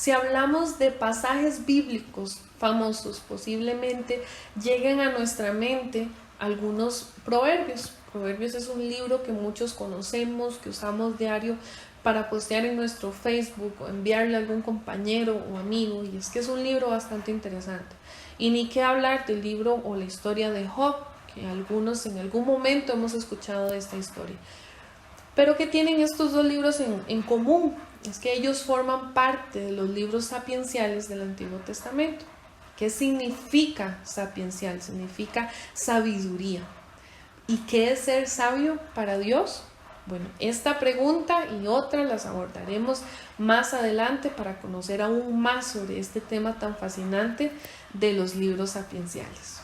Si hablamos de pasajes bíblicos famosos, posiblemente lleguen a nuestra mente algunos proverbios. Proverbios es un libro que muchos conocemos, que usamos diario para postear en nuestro Facebook o enviarle a algún compañero o amigo, y es que es un libro bastante interesante. Y ni qué hablar del libro o la historia de Job, que algunos en algún momento hemos escuchado de esta historia. Pero ¿qué tienen estos dos libros en común? Es que ellos forman parte de los libros sapienciales del Antiguo Testamento. ¿Qué significa sapiencial? Significa sabiduría. ¿Y qué es ser sabio para Dios? Bueno, esta pregunta y otras las abordaremos más adelante para conocer aún más sobre este tema tan fascinante de los libros sapienciales.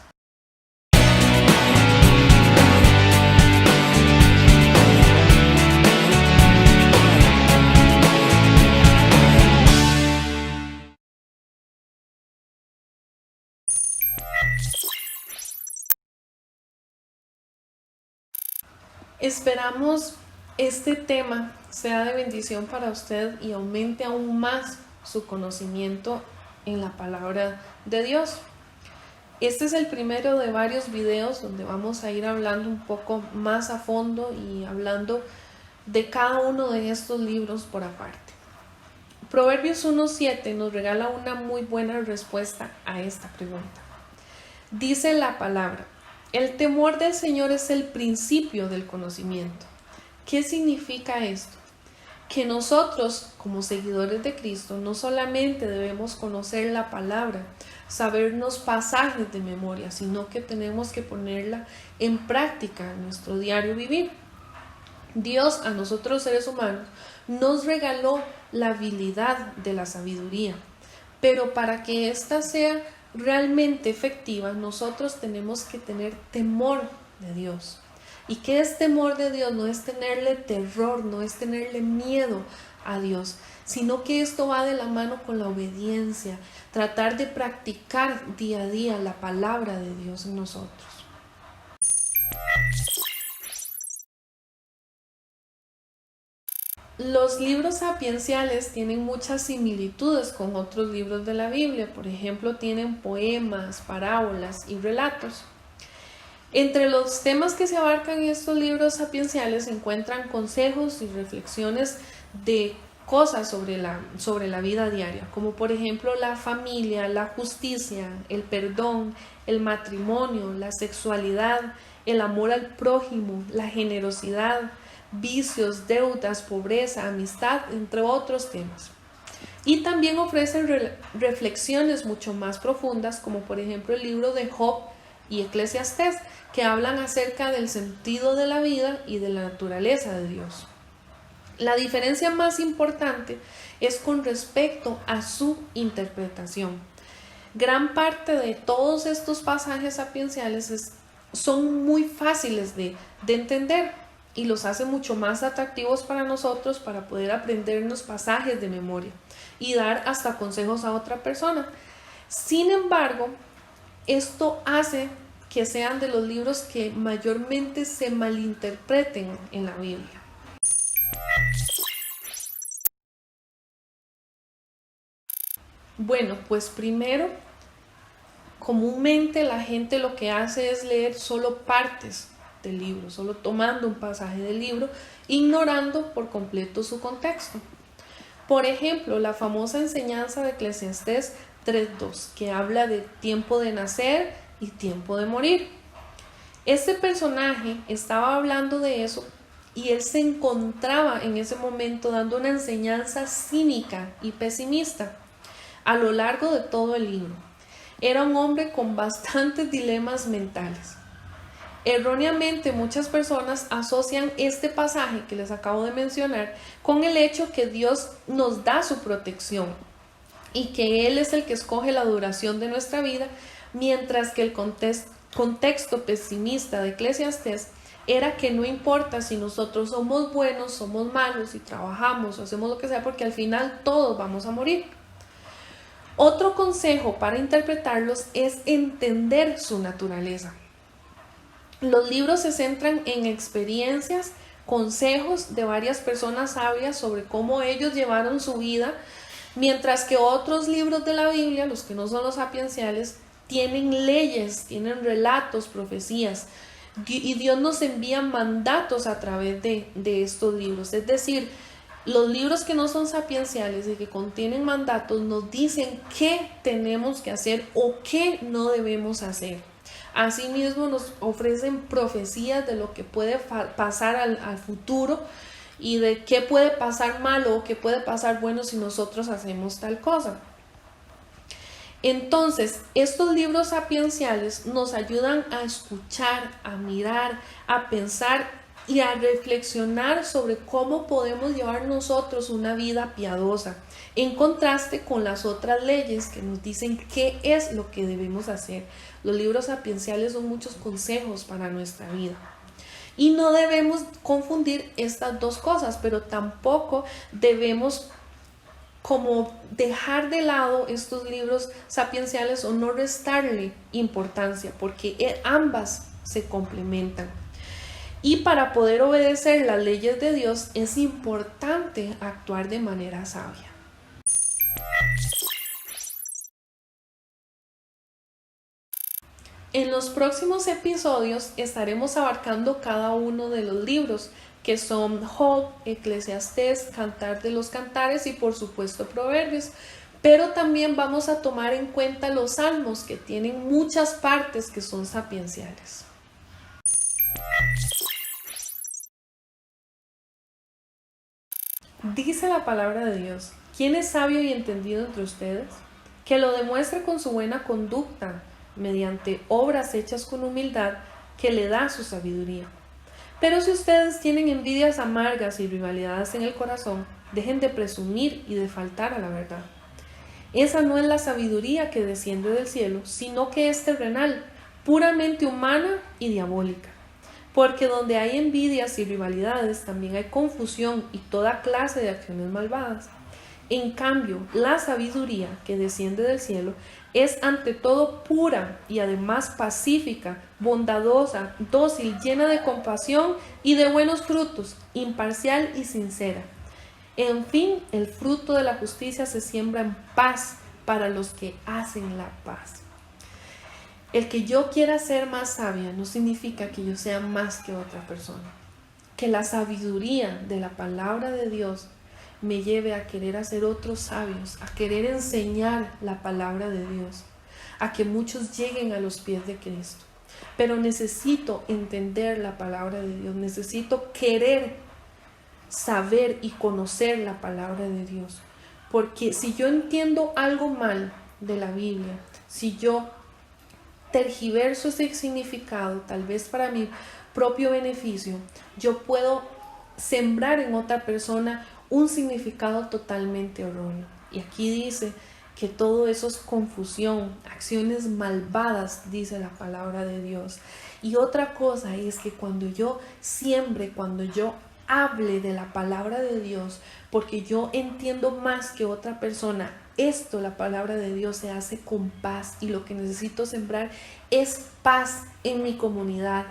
Esperamos este tema sea de bendición para usted y aumente aún más su conocimiento en la palabra de Dios. Este es el primero de varios videos donde vamos a ir hablando un poco más a fondo y hablando de cada uno de estos libros por aparte. Proverbios 1:7 nos regala una muy buena respuesta a esta pregunta. Dice la palabra: el temor del Señor es el principio del conocimiento. ¿Qué significa esto? Que nosotros, como seguidores de Cristo, no solamente debemos conocer la palabra, sabernos pasajes de memoria, sino que tenemos que ponerla en práctica en nuestro diario vivir. Dios, a nosotros seres humanos, nos regaló la habilidad de la sabiduría, pero para que ésta sea realmente efectiva, nosotros tenemos que tener temor de Dios. ¿Y qué es temor de Dios? No es tenerle terror, no es tenerle miedo a Dios, sino que esto va de la mano con la obediencia, tratar de practicar día a día la palabra de Dios en nosotros. Los libros sapienciales tienen muchas similitudes con otros libros de la Biblia. Por ejemplo, tienen poemas, parábolas y relatos. Entre los temas que se abarcan en estos libros sapienciales se encuentran consejos y reflexiones de cosas sobre la vida diaria, como por ejemplo la familia, la justicia, el perdón, el matrimonio, la sexualidad, el amor al prójimo, la generosidad, vicios, deudas, pobreza, amistad, entre otros temas. Y también ofrecen reflexiones mucho más profundas, como por ejemplo el libro de Job y Eclesiastés, que hablan acerca del sentido de la vida y de la naturaleza de Dios. La diferencia más importante es con respecto a su interpretación. Gran parte de todos estos pasajes sapienciales son muy fáciles de entender y los hace mucho más atractivos para nosotros para poder aprendernos pasajes de memoria y dar hasta consejos a otra persona. Sin embargo, esto hace que sean de los libros que mayormente se malinterpreten en la Biblia. Bueno, pues primero, comúnmente la gente lo que hace es leer solo partes del libro, solo tomando un pasaje del libro, ignorando por completo su contexto. Por ejemplo, la famosa enseñanza de Eclesiastés 3:2, que habla de tiempo de nacer y tiempo de morir. Este personaje estaba hablando de eso y él se encontraba en ese momento dando una enseñanza cínica y pesimista a lo largo de todo el libro. Era un hombre con bastantes dilemas mentales. Erróneamente, muchas personas asocian este pasaje que les acabo de mencionar con el hecho que Dios nos da su protección y que Él es el que escoge la duración de nuestra vida, mientras que el contexto pesimista de Eclesiastés era que no importa si nosotros somos buenos, somos malos, si trabajamos o hacemos lo que sea, porque al final todos vamos a morir. Otro consejo para interpretarlos es entender su naturaleza. Los libros se centran en experiencias, consejos de varias personas sabias sobre cómo ellos llevaron su vida Mientras que otros libros de la Biblia, los que no son los sapienciales, tienen leyes, tienen relatos, profecías. Y Dios nos envía mandatos a través de estos libros. Es decir, los libros que no son sapienciales y que contienen mandatos nos dicen qué tenemos que hacer o qué no debemos hacer. Asimismo nos ofrecen profecías de lo que puede pasar al futuro y de qué puede pasar malo o qué puede pasar bueno si nosotros hacemos tal cosa. Entonces, estos libros sapienciales nos ayudan a escuchar, a mirar, a pensar y a reflexionar sobre cómo podemos llevar nosotros una vida piadosa, en contraste con las otras leyes que nos dicen qué es lo que debemos hacer. Los libros sapienciales son muchos consejos para nuestra vida. Y no debemos confundir estas dos cosas, pero tampoco debemos como dejar de lado estos libros sapienciales o no restarle importancia, porque ambas se complementan. Y para poder obedecer las leyes de Dios es importante actuar de manera sabia. En los próximos episodios estaremos abarcando cada uno de los libros, que son Job, Eclesiastés, Cantar de los Cantares y por supuesto Proverbios. Pero también vamos a tomar en cuenta los salmos, que tienen muchas partes que son sapienciales. Dice la palabra de Dios: ¿quién es sabio y entendido entre ustedes? Que lo demuestre con su buena conducta, mediante obras hechas con humildad, que le da su sabiduría. Pero si ustedes tienen envidias amargas y rivalidades en el corazón, dejen de presumir y de faltar a la verdad. Esa no es la sabiduría que desciende del cielo, sino que es terrenal, puramente humana y diabólica. Porque donde hay envidias y rivalidades, también hay confusión y toda clase de acciones malvadas. En cambio, la sabiduría que desciende del cielo es ante todo pura y además pacífica, bondadosa, dócil, llena de compasión y de buenos frutos, imparcial y sincera. En fin, el fruto de la justicia se siembra en paz para los que hacen la paz. El que yo quiera ser más sabia no significa que yo sea más que otra persona. Que la sabiduría de la palabra de Dios me lleve a querer hacer otros sabios, a querer enseñar la palabra de Dios, a que muchos lleguen a los pies de Cristo. Pero necesito entender la palabra de Dios, necesito querer saber y conocer la palabra de Dios. Porque si yo entiendo algo mal de la Biblia, si yo tergiverso ese significado, tal vez para mi propio beneficio, yo puedo sembrar en otra persona un significado totalmente erróneo. Y aquí dice que todo eso es confusión, acciones malvadas, dice la palabra de Dios. Y otra cosa es que cuando yo siembre, cuando yo hable de la palabra de Dios, porque yo entiendo más que otra persona, esto, la palabra de Dios, se hace con paz, y lo que necesito sembrar es paz en mi comunidad.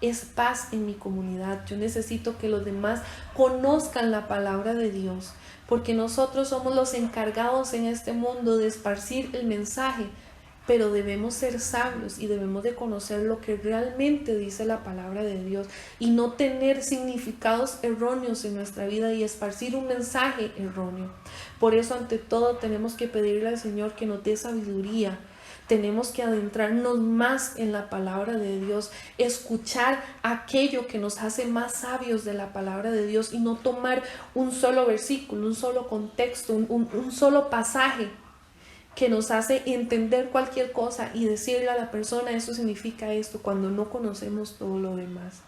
Es paz en mi comunidad. Yo necesito que los demás conozcan la palabra de Dios, porque nosotros somos los encargados en este mundo de esparcir el mensaje, pero debemos ser sabios y debemos de conocer lo que realmente dice la palabra de Dios y no tener significados erróneos en nuestra vida y esparcir un mensaje erróneo. Por eso, ante todo, tenemos que pedirle al Señor que nos dé sabiduría. Tenemos que adentrarnos más en la palabra de Dios, escuchar aquello que nos hace más sabios de la palabra de Dios y no tomar un solo versículo, un solo contexto, un solo pasaje que nos hace entender cualquier cosa y decirle a la persona eso significa esto cuando no conocemos todo lo demás.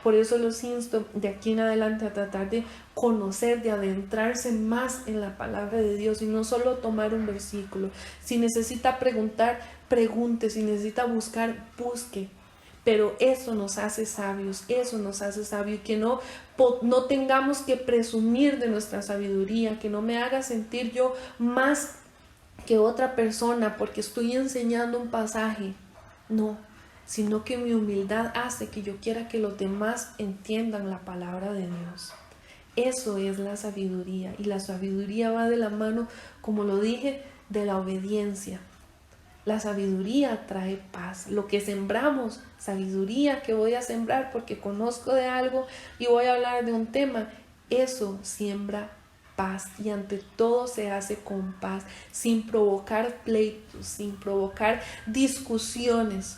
Por eso los insto de aquí en adelante a tratar de conocer, de adentrarse más en la palabra de Dios y no solo tomar un versículo. Si necesita preguntar, pregunte. Si necesita buscar, busque. Pero eso nos hace sabios, eso nos hace sabios, que no tengamos que presumir de nuestra sabiduría, que no me haga sentir yo más que otra persona porque estoy enseñando un pasaje. No, sino que mi humildad hace que yo quiera que los demás entiendan la palabra de Dios. Eso es la sabiduría, y la sabiduría va de la mano, como lo dije, de la obediencia. La sabiduría trae paz. Lo que sembramos, sabiduría que voy a sembrar porque conozco de algo y voy a hablar de un tema, eso siembra paz, y ante todo se hace con paz, sin provocar pleitos, sin provocar discusiones,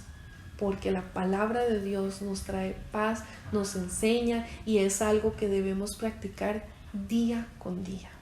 porque la palabra de Dios nos trae paz, nos enseña, y es algo que debemos practicar día con día.